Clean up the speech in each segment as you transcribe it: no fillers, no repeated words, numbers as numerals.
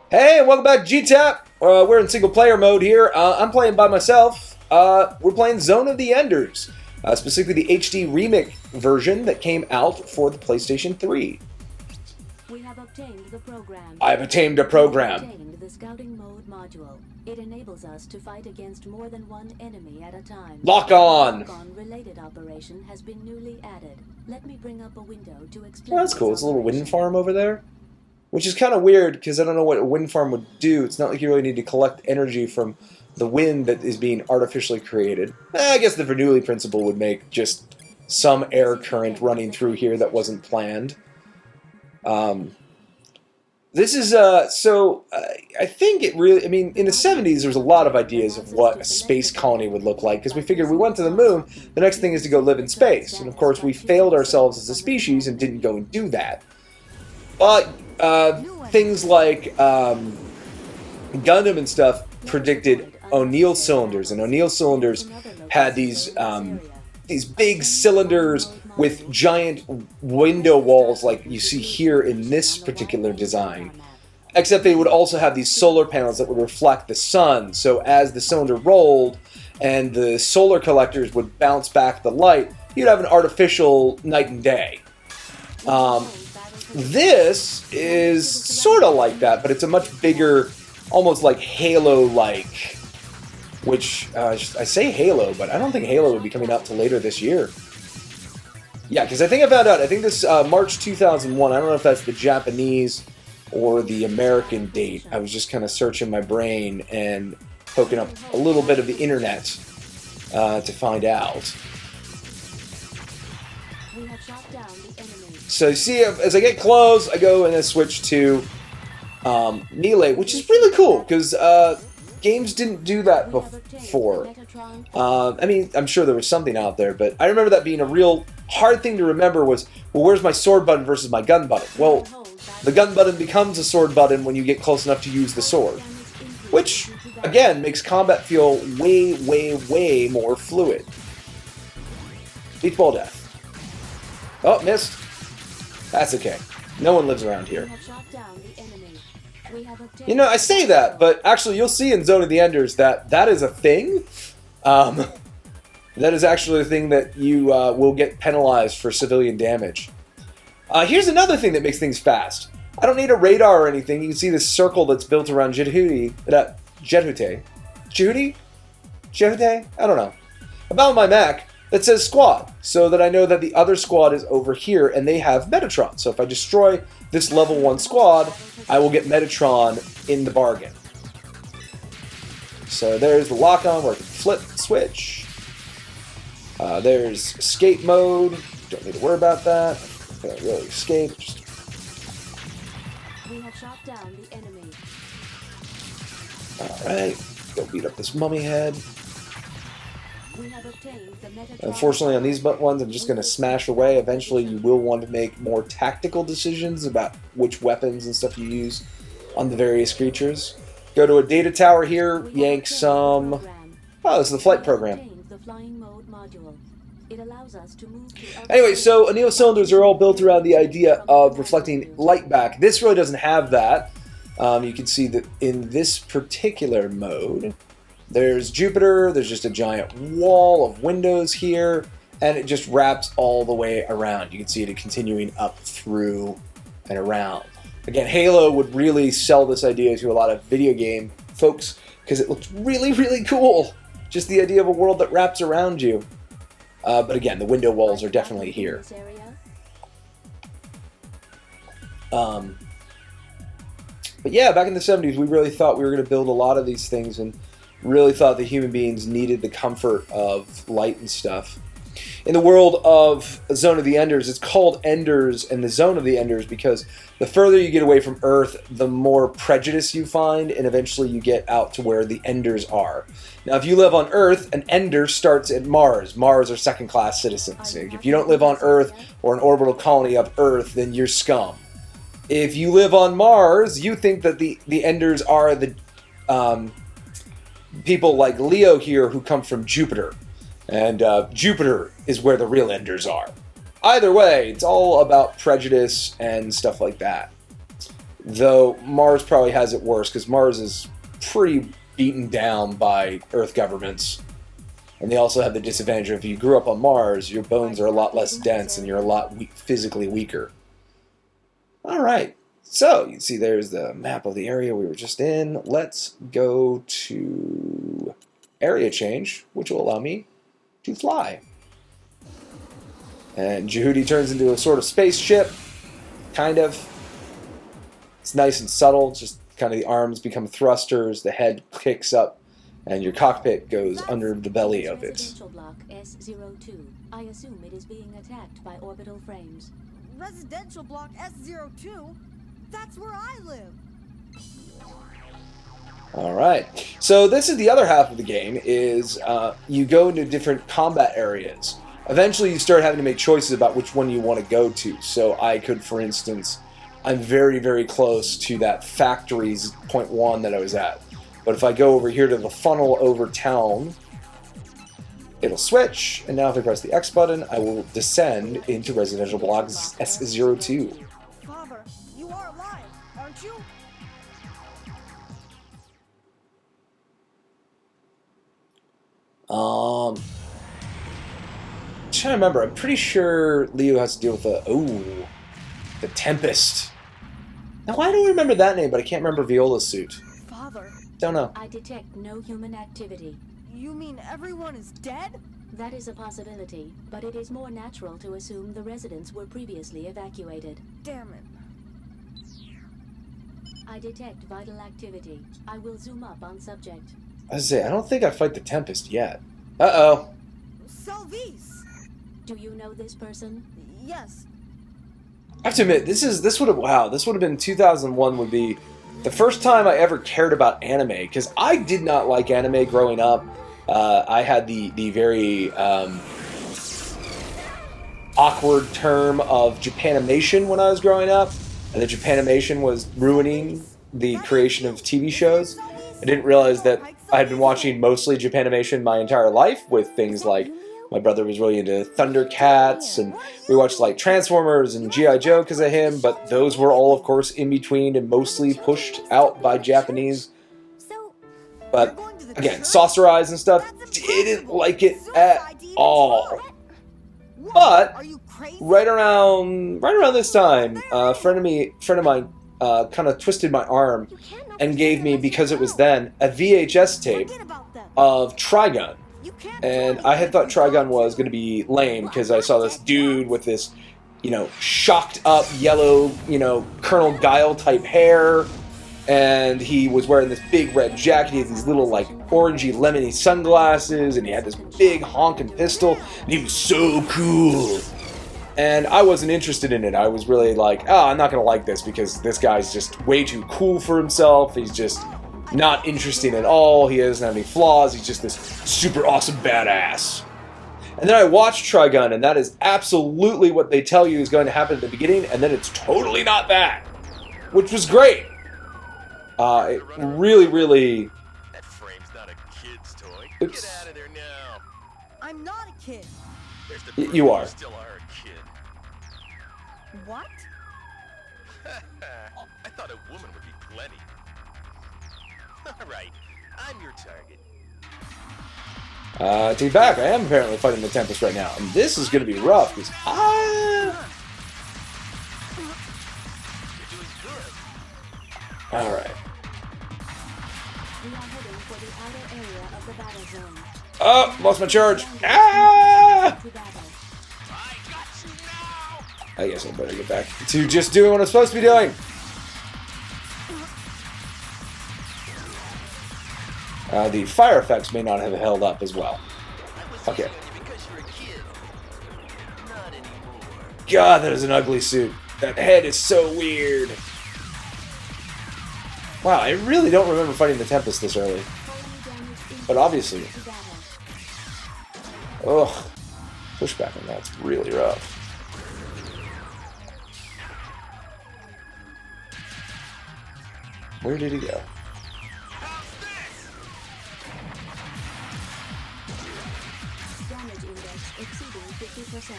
Hey, welcome back to GTAAP. We're in single player mode here. I'm playing by myself. We're playing Zone of the Enders, specifically the HD remake version that came out for the PlayStation 3. We have obtained the program. I've obtained a program. We have obtained the scouting mode module. It enables us to fight against more than one enemy at a time. Lock on. Lock-on related operation has been newly added. Let me bring up a window to explain. Oh, that's cool. It's a little wind farm over there. Which is kind of weird, because I don't know what a wind farm would do. It's not like you really need to collect energy from the wind that is being artificially created. I guess the Bernoulli principle would make just some air current running through here that wasn't planned. This is, I think it really, I mean, in the 70s there was a lot of ideas of what a space colony would look like, because we figured we went to the moon, the next thing is to go live in space. And of course we failed ourselves as a species and didn't go and do that. But things like Gundam and stuff predicted O'Neill cylinders, and O'Neill cylinders had these big cylinders with giant window walls like you see here in this particular design. Except they would also have these solar panels that would reflect the sun, so as the cylinder rolled and the solar collectors would bounce back the light, you'd have an artificial night and day. This is sort of like that, but it's a much bigger, almost like Halo-like, which, I say Halo, but I don't think Halo would be coming out till later this year. Yeah, because I think I found out, I think this March 2001, I don't know if that's the Japanese or the American date. I was just kind of searching my brain and poking up a little bit of the internet to find out. We have shot down the enemy. So you see, as I get close, I go and I switch to melee, which is really cool, because games didn't do that before. I mean, I'm sure there was something out there, but I remember that being a real hard thing to remember was, well, where's my sword button versus my gun button? Well, the gun button becomes a sword button when you get close enough to use the sword, which, again, makes combat feel way, way, way more fluid. Beach ball death. Oh, missed. That's okay. No one lives around here. You know, I say that, but actually you'll see in Zone of the Enders that that is a thing. That is actually a thing that you will get penalized for civilian damage. Here's another thing that makes things fast. I don't need a radar or anything. You can see this circle that's built around Jehute? I don't know. About my Mac, that says squad, so that I know that the other squad is over here and they have Metatron. So if I destroy this level 1 squad, I will get Metatron in the bargain. So there's the lock-on where I can flip and switch. There's escape mode. Don't need to worry about that. I can't really escape. We have shot down the enemy. Alright, go beat up this mummy head. We have obtained the Metatron. Unfortunately, on these ones, I'm just going to smash away. Eventually, you will want to make more tactical decisions about which weapons and stuff you use on the various creatures. Go to a data tower here, yank some... Oh, this is the flight program. Anyway, so O'Neill cylinders are all built around the idea of reflecting light back. This really doesn't have that. You can see that in this particular mode, there's Jupiter, there's just a giant wall of windows here, and it just wraps all the way around. You can see it continuing up through and around. Again, Halo would really sell this idea to a lot of video game folks, because it looks really, really cool. Just the idea of a world that wraps around you. But again, the window walls are definitely here. But yeah, back in the 70s, we really thought we were going to build a lot of these things, and really thought that human beings needed the comfort of light and stuff. In the world of Zone of the Enders, it's called Enders and the Zone of the Enders because the further you get away from Earth, the more prejudice you find, and eventually you get out to where the Enders are. Now, if you live on Earth, an Ender starts at Mars. Mars are second-class citizens. If you don't live on Earth or an orbital colony of Earth, then you're scum. If you live on Mars, you think that the Enders are the people like Leo here who come from Jupiter. And Jupiter is where the real Enders are. Either way, it's all about prejudice and stuff like that. Though Mars probably has it worse, because Mars is pretty beaten down by Earth governments. And they also have the disadvantage of if you grew up on Mars, your bones are a lot less dense and you're a lot physically weaker. Alright, so you can see there's the map of the area we were just in. Let's go to area change, which will allow me to fly. And Jehudi turns into a sort of spaceship, kind of. It's nice and subtle, just kind of the arms become thrusters, the head kicks up, and your cockpit goes under the belly of it. Residential block S02. I assume it is being attacked by orbital frames. Residential block S02? That's where I live. Alright, so this is the other half of the game, is you go into different combat areas. Eventually you start having to make choices about which one you want to go to. So I could, for instance, I'm very, very close to that factories point 1 that I was at. But if I go over here to the funnel over town, it'll switch, and now if I press the X button, I will descend into residential block S02. Father, you are alive, aren't you? I'm trying to remember. I'm pretty sure Leo has to deal with the Tempest. Now, I don't remember that name, but I can't remember Viola's suit. Father, Don't know. I detect no human activity. you mean everyone is dead? That is a possibility, but it is more natural to assume the residents were previously evacuated. Damn it. I detect vital activity. I will zoom up on subject. I was gonna say, I don't think I fight the Tempest yet. Uh-oh. Selvis! Do you know this person? Yes. I have to admit, this would have been 2001 would be the first time I ever cared about anime, because I did not like anime growing up. I had the very awkward term of Japanimation when I was growing up, and the Japanimation was ruining the creation of TV shows. I didn't realize that I had been watching mostly Japanimation my entire life, with things like my brother was really into Thundercats, and we watched like Transformers and G.I. Joe because of him, but those were all, of course, in between and mostly pushed out by Japanese. But again, Saucer Eyes and stuff, didn't like it at all. But right around this time, a friend of mine kind of twisted my arm and gave me, because it was then, a VHS tape of Trigun. And I had thought Trigun was going to be lame because I saw this dude with this, shocked up yellow, Colonel Guile type hair, and he was wearing this big red jacket. He had these little like orangey lemony sunglasses, and he had this big honking pistol, and he was so cool. And I wasn't interested in it. I was really like, I'm not going to like this because this guy's just way too cool for himself. He's just not interesting at all. He doesn't have any flaws. He's just this super awesome badass. And then I watched Trigun, and that is absolutely what they tell you is going to happen at the beginning, and then it's totally not that, which was great. It really, really... That frame's not a kid's toy. Oops. Get out of there now. I'm not a kid. There's the proof You are. still are a kid. What? I thought a woman would be plenty. Alright, I'm your target. Take back. I am apparently fighting the Tempest right now, and this is going to be rough because You're doing good. all right. We are heading for the outer area of the battle zone. Oh, lost my charge. Ah! To battle. I got you now. I guess I better get back to just doing what I'm supposed to be doing. The fire effects may not have held up as well. I was Okay. hitting on you because you're a kid. Not anymore. God, that is an ugly suit. That head is so weird. Wow, I really don't remember fighting the Tempest this early. But obviously, To battle. ugh, pushback on that's really rough. Where did he go? Damage index exceeding 50%.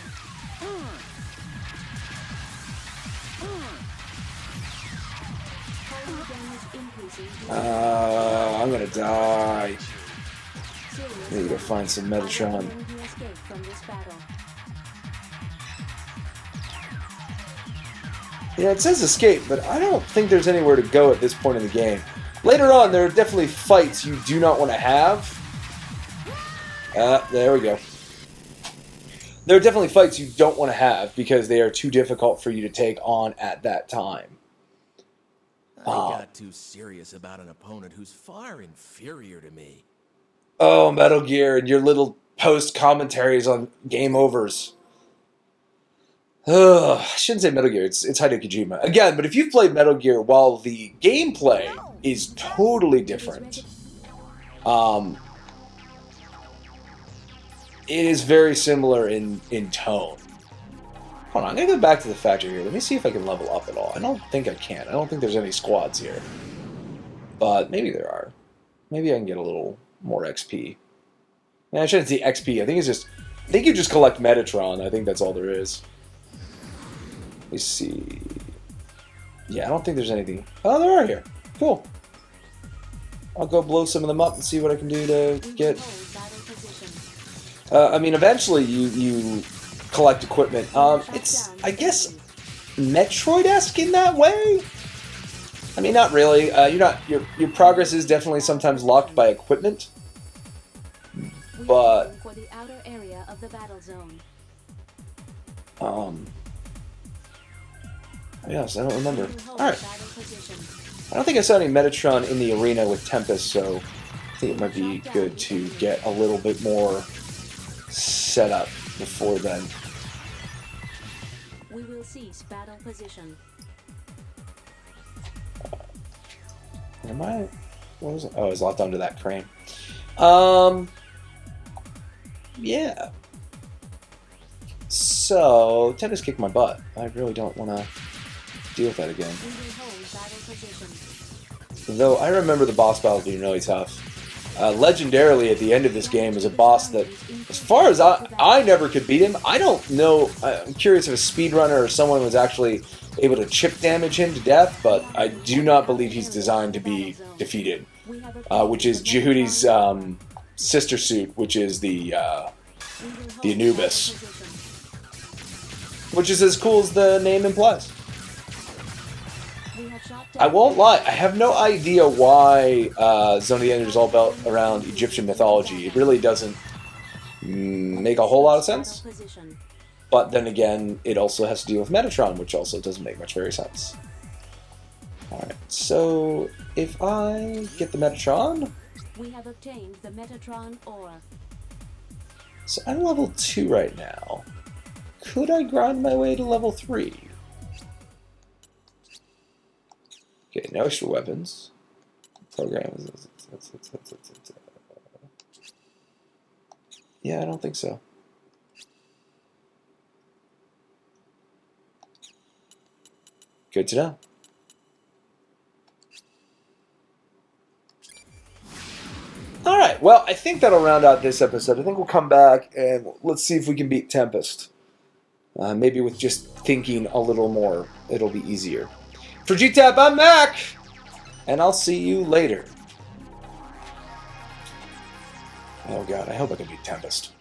I'm gonna die. I need to go find some Metatron. Yeah, it says escape, but I don't think there's anywhere to go at this point in the game. Later on, there are definitely fights you do not want to have. There we go. There are definitely fights you don't want to have because they are too difficult for you to take on at that time. I got too serious about an opponent who's far inferior to me. Oh, Metal Gear and your little post commentaries on game overs. Ugh, I shouldn't say Metal Gear, it's Hideo Kojima. Again, but if you've played Metal Gear, while the gameplay is totally different, it is very similar in tone. Hold on, I'm going to go back to the factory here. Let me see if I can level up at all. I don't think I can. I don't think there's any squads here. But maybe there are. Maybe I can get a little more XP. Man, I shouldn't say XP. I think you just collect Metatron. I think that's all there is. Let me see. Yeah, I don't think there's anything. Oh, there are here. Cool. I'll go blow some of them up and see what I can do to get... I mean, eventually you collect equipment. It's, I guess, Metroid-esque in that way? I mean, not really. Your progress is definitely sometimes locked by equipment. But... for the outer area of the battle zone. Yes, I don't remember. Alright. I don't think I saw any Metatron in the arena with Tempest, so I think it might be good to get a little bit more set up before then. We will cease battle position. Am I? What was it? Oh, I was locked onto that crane. Yeah. So, Tempest kicked my butt. I really don't want to deal with that again. Though I remember the boss battles being really tough. Legendarily, at the end of this game, is a boss that, as far as I never could beat him. I don't know. I'm curious if a speedrunner or someone was actually able to chip damage him to death, but I do not believe he's designed to be defeated. Which is Jehudi's sister suit, which is the Anubis. Which is as cool as the name implies. I won't lie, I have no idea why Zone of the End is all built around Egyptian mythology. It really doesn't make a whole lot of sense. But then again, it also has to deal with Metatron, which also doesn't make much very sense. Alright, so if I get the Metatron... We have obtained the Metatron ore. So I'm level 2 right now. Could I grind my way to level 3? Okay, no extra weapons. Program is... Yeah, I don't think so. Good to know. Alright, well, I think that'll round out this episode. I think we'll come back and let's see if we can beat Tempest. Maybe with just thinking a little more, it'll be easier. For GTAAP, I'm Mac! And I'll see you later. Oh god, I hope I can beat Tempest.